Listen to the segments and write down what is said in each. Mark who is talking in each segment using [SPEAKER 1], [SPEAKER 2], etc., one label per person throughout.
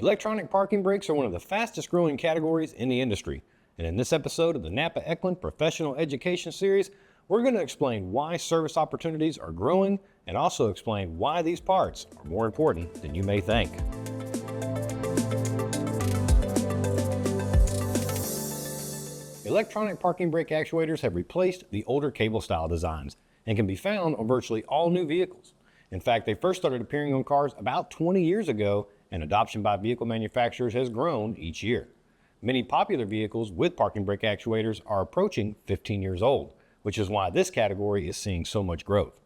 [SPEAKER 1] Electronic parking brakes are one of the fastest growing categories in the industry. And in this episode of the NAPA Echlin Professional Education Series, we're going to explain why service opportunities are growing and also explain why these parts are more important than you may think. Electronic parking brake actuators have replaced the older cable style designs and can be found on virtually all new vehicles. In fact, they first started appearing on cars about 20 years ago, and adoption by vehicle manufacturers has grown each year. Many popular vehicles with parking brake actuators are approaching 15 years old, which is why this category is seeing so much growth.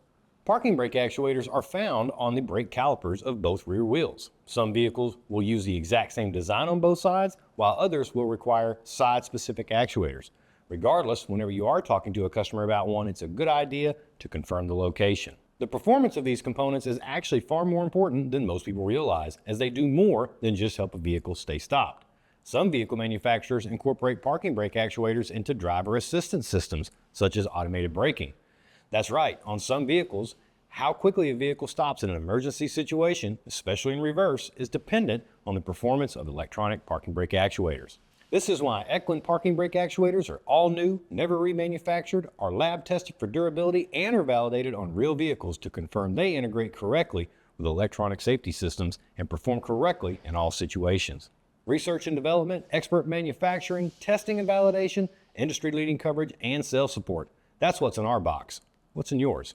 [SPEAKER 1] Parking brake actuators are found on the brake calipers of both rear wheels. Some vehicles will use the exact same design on both sides, while others will require side-specific actuators. Regardless, whenever you are talking to a customer about one, it's a good idea to confirm the location. The performance of these components is actually far more important than most people realize, as they do more than just help a vehicle stay stopped. Some vehicle manufacturers incorporate parking brake actuators into driver assistance systems, such as automated braking. That's right, on some vehicles, how quickly a vehicle stops in an emergency situation, especially in reverse, is dependent on the performance of electronic parking brake actuators. This is why Echlin parking brake actuators are all new, never remanufactured, are lab tested for durability, and are validated on real vehicles to confirm they integrate correctly with electronic safety systems and perform correctly in all situations. Research and development, expert manufacturing, testing and validation, industry-leading coverage, and sales support. That's what's in our box. What's in yours?